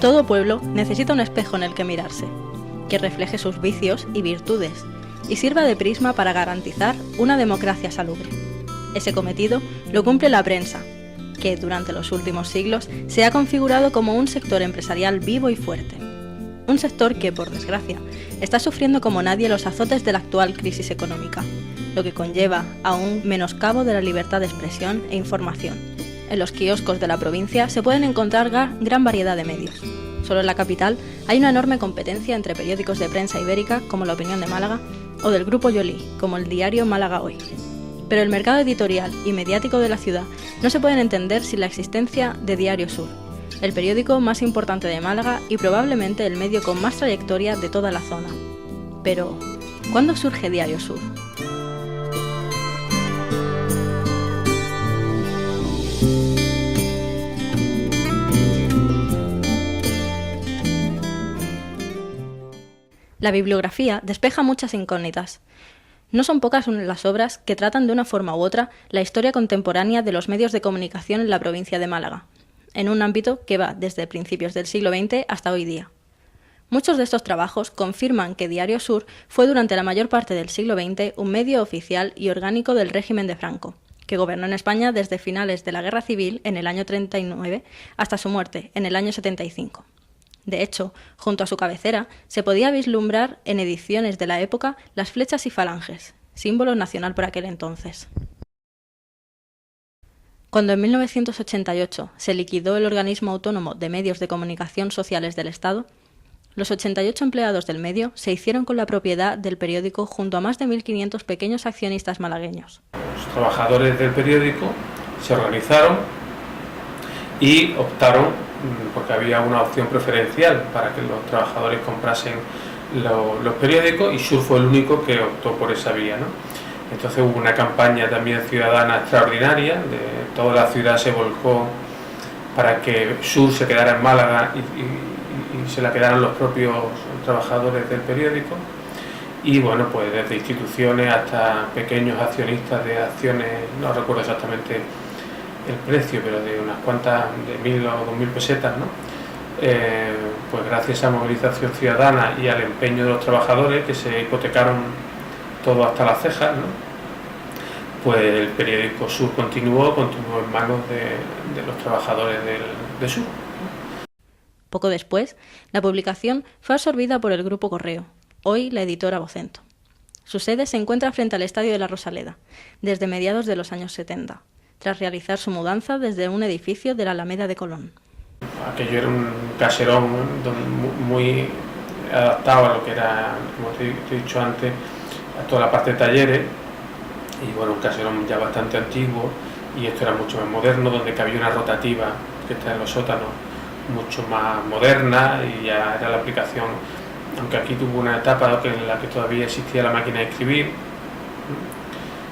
Todo pueblo necesita un espejo en el que mirarse, que refleje sus vicios y virtudes, y sirva de prisma para garantizar una democracia salubre. Ese cometido lo cumple la prensa, que durante los últimos siglos se ha configurado como un sector empresarial vivo y fuerte. Un sector que, por desgracia, está sufriendo como nadie los azotes de la actual crisis económica, lo que conlleva a un menoscabo de la libertad de expresión e información. En los kioscos de la provincia se pueden encontrar gran variedad de medios. Solo en la capital hay una enorme competencia entre periódicos de prensa ibérica, como La Opinión de Málaga, o del Grupo Yolí, como el diario Málaga Hoy. Pero el mercado editorial y mediático de la ciudad no se pueden entender sin la existencia de Diario Sur, el periódico más importante de Málaga y probablemente el medio con más trayectoria de toda la zona. Pero, ¿cuándo surge Diario Sur? La bibliografía despeja muchas incógnitas. No son pocas las obras que tratan de una forma u otra la historia contemporánea de los medios de comunicación en la provincia de Málaga, en un ámbito que va desde principios del siglo XX hasta hoy día. Muchos de estos trabajos confirman que Diario Sur fue durante la mayor parte del siglo XX un medio oficial y orgánico del régimen de Franco, que gobernó en España desde finales de la Guerra Civil en el año 39 hasta su muerte en el año 75. De hecho, junto a su cabecera, se podía vislumbrar en ediciones de la época las flechas y falanges, símbolo nacional por aquel entonces. Cuando en 1988 se liquidó el organismo autónomo de medios de comunicación sociales del Estado, los 88 empleados del medio se hicieron con la propiedad del periódico junto a más de 1.500 pequeños accionistas malagueños. Los trabajadores del periódico se organizaron y optaron, porque había una opción preferencial para que los trabajadores comprasen los periódicos, y Sur fue el único que optó por esa vía, ¿no? Entonces hubo una campaña también ciudadana extraordinaria, toda la ciudad se volcó para que Sur se quedara en Málaga y se la quedaran los propios trabajadores del periódico, y bueno, pues desde instituciones hasta pequeños accionistas de acciones, no recuerdo exactamente el precio, pero de unas cuantas, de 1.000 o 2.000 pesetas, ¿no? Pues gracias a movilización ciudadana y al empeño de los trabajadores, que se hipotecaron todo hasta las cejas, ¿no? Pues el periódico Sur continuó en manos de los trabajadores de Sur. Poco después, la publicación fue absorbida por el Grupo Correo, hoy la editora Vocento. Su sede se encuentra frente al Estadio de la Rosaleda, desde mediados de los años 70, tras realizar su mudanza desde un edificio de la Alameda de Colón. Aquello era un caserón muy adaptado a lo que era, como te he dicho antes, a toda la parte de talleres, y bueno, un caserón ya bastante antiguo, y esto era mucho más moderno, donde cabía una rotativa que está en los sótanos, mucho más moderna, y ya era la aplicación, aunque aquí tuvo una etapa en la que todavía existía la máquina de escribir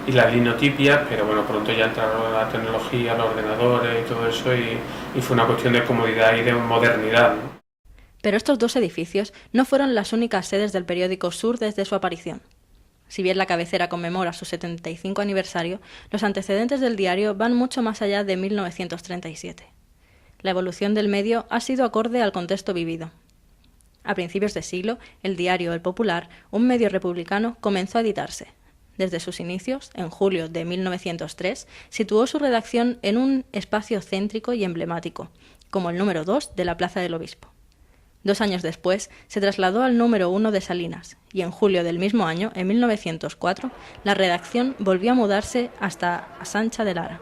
y las linotipias, pero bueno, pronto ya entraron la tecnología, los ordenadores y todo eso, y fue una cuestión de comodidad y de modernidad, ¿no? Pero estos dos edificios no fueron las únicas sedes del periódico Sur desde su aparición. Si bien la cabecera conmemora su 75 aniversario, los antecedentes del diario van mucho más allá de 1937. La evolución del medio ha sido acorde al contexto vivido. A principios de siglo, el diario El Popular, un medio republicano, comenzó a editarse. Desde sus inicios, en julio de 1903, situó su redacción en un espacio céntrico y emblemático, como el número 2 de la Plaza del Obispo. 2 años después, se trasladó al número 1 de Salinas, y en julio del mismo año, en 1904, la redacción volvió a mudarse hasta Sancha de Lara.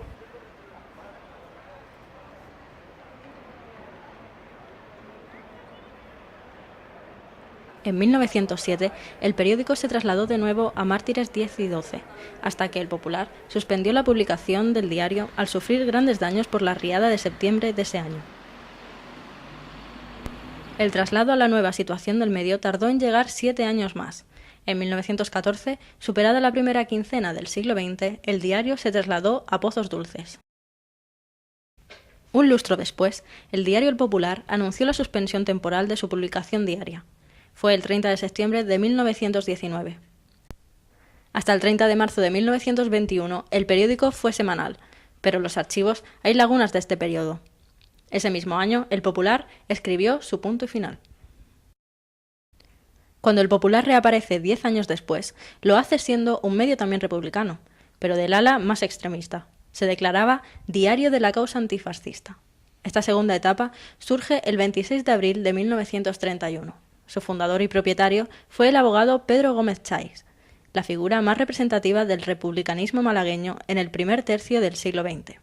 En 1907, el periódico se trasladó de nuevo a Mártires 10 y 12, hasta que El Popular suspendió la publicación del diario al sufrir grandes daños por la riada de septiembre de ese año. El traslado a la nueva situación del medio tardó en llegar 7 años más. En 1914, superada la primera quincena del siglo XX, el diario se trasladó a Pozos Dulces. Un lustro después, el diario El Popular anunció la suspensión temporal de su publicación diaria. Fue el 30 de septiembre de 1919. Hasta el 30 de marzo de 1921, el periódico fue semanal, pero en los archivos hay lagunas de este periodo. Ese mismo año, El Popular escribió su punto y final. Cuando El Popular reaparece 10 años después, lo hace siendo un medio también republicano, pero del ala más extremista. Se declaraba Diario de la Causa Antifascista. Esta segunda etapa surge el 26 de abril de 1931. Su fundador y propietario fue el abogado Pedro Gómez Chais, la figura más representativa del republicanismo malagueño en el primer tercio del siglo XX.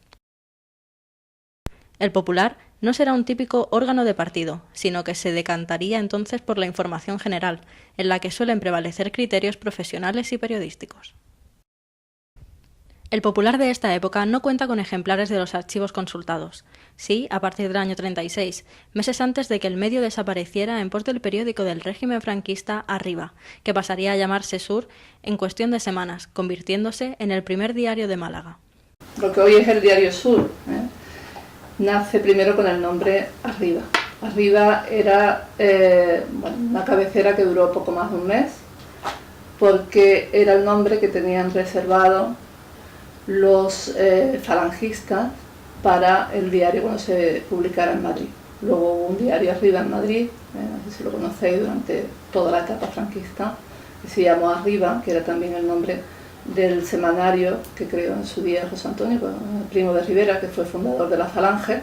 El Popular no será un típico órgano de partido, sino que se decantaría entonces por la información general, en la que suelen prevalecer criterios profesionales y periodísticos. El Popular de esta época no cuenta con ejemplares de los archivos consultados. Sí, a partir del año 36, meses antes de que el medio desapareciera en pos del periódico del régimen franquista Arriba, que pasaría a llamarse Sur en cuestión de semanas, convirtiéndose en el primer diario de Málaga. Lo que hoy es el diario Sur, nace primero con el nombre Arriba. Arriba era una cabecera que duró poco más de un mes, porque era el nombre que tenían reservado los falangistas para el diario cuando se publicara en Madrid. Luego hubo un diario Arriba en Madrid, no sé si lo conocéis, durante toda la etapa franquista, que se llamó Arriba, que era también el nombre del semanario que creó en su día José Antonio, Primo de Rivera, que fue fundador de la Falange.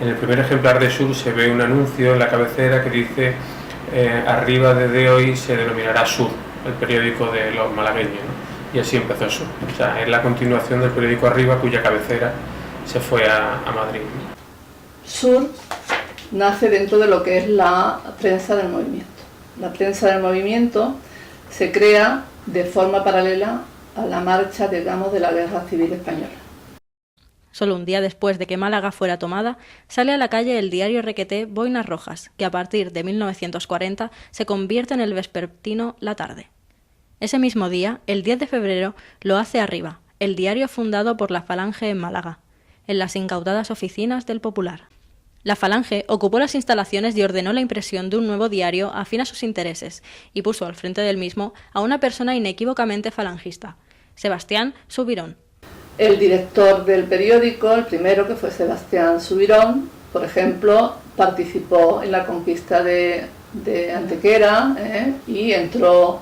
En el primer ejemplar de Sur se ve un anuncio en la cabecera que dice Arriba desde hoy se denominará Sur, el periódico de los malagueños, ¿no? Y así empezó Sur. O sea, es la continuación del periódico Arriba, cuya cabecera se fue a Madrid. Sur nace dentro de lo que es la prensa del movimiento. La prensa del movimiento se crea de forma paralela a la marcha, digamos, de la Guerra Civil Española. Solo un día después de que Málaga fuera tomada, sale a la calle el diario requeté Boinas Rojas, que a partir de 1940 se convierte en el vespertino La Tarde. Ese mismo día, el 10 de febrero, lo hace Arriba, el diario fundado por la Falange en Málaga, en las incautadas oficinas del Popular. La Falange ocupó las instalaciones y ordenó la impresión de un nuevo diario afín a sus intereses y puso al frente del mismo a una persona inequívocamente falangista, Sebastián Subirón. El director del periódico, el primero, que fue Sebastián Subirón, por ejemplo, participó en la conquista de Antequera y entró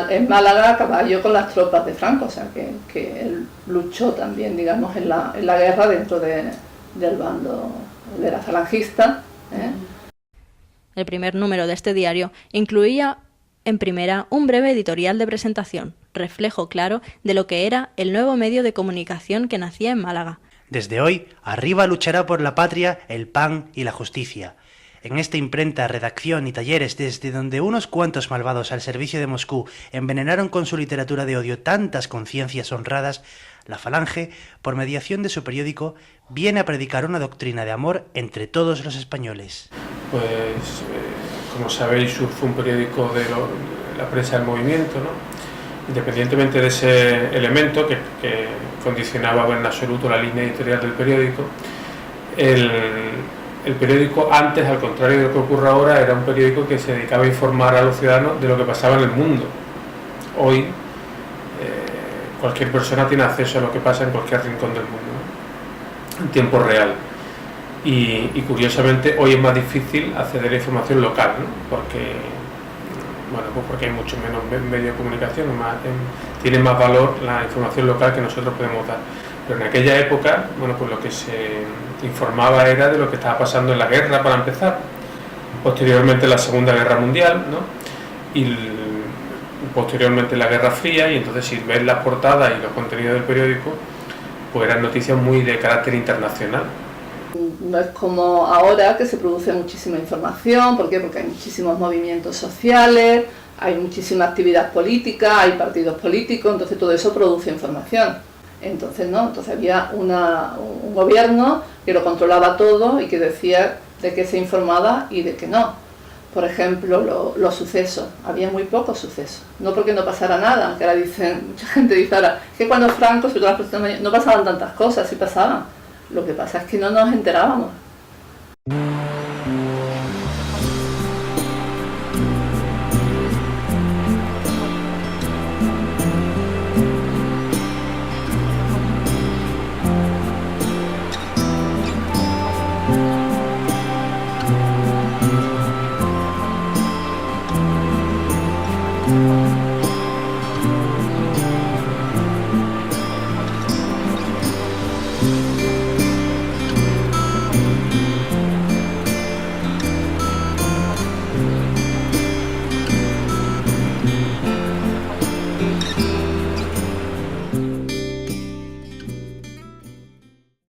en Málaga a caballo con las tropas de Franco, o sea que él luchó también, digamos, en la guerra dentro del bando de la falangista. El primer número de este diario incluía en primera un breve editorial de presentación, reflejo claro de lo que era el nuevo medio de comunicación que nacía en Málaga. Desde hoy, Arriba luchará por la patria, el pan y la justicia. En esta imprenta, redacción y talleres desde donde unos cuantos malvados al servicio de Moscú envenenaron con su literatura de odio tantas conciencias honradas, la Falange, por mediación de su periódico, viene a predicar una doctrina de amor entre todos los españoles. Pues, como sabéis, Sur fue un periódico de la prensa del movimiento, ¿no? Independientemente de ese elemento que condicionaba en absoluto la línea editorial del periódico, el periódico antes, al contrario de lo que ocurre ahora, era un periódico que se dedicaba a informar a los ciudadanos de lo que pasaba en el mundo. Hoy cualquier persona tiene acceso a lo que pasa en cualquier rincón del mundo, ¿no? En tiempo real. Y curiosamente hoy es más difícil acceder a información local, ¿no? Porque hay mucho menos medios de comunicación, tiene más valor la información local que nosotros podemos dar. Pero en aquella época, pues lo que se informaba era de lo que estaba pasando en la guerra, para empezar, posteriormente la Segunda Guerra Mundial, ¿no? Y posteriormente la Guerra Fría, y entonces si ves las portadas y los contenidos del periódico, pues eran noticias muy de carácter internacional. No es como ahora, que se produce muchísima información. ¿Por qué? Porque hay muchísimos movimientos sociales, hay muchísima actividad política, hay partidos políticos, entonces todo eso produce información. Entonces había un gobierno que lo controlaba todo y que decía de qué se informaba y de qué no. Por ejemplo, los sucesos, había muy pocos sucesos, no porque no pasara nada, que ahora mucha gente dice ahora, que cuando Franco, sobre todo las personas mayores, no pasaban tantas cosas, sí pasaban. Lo que pasa es que no nos enterábamos.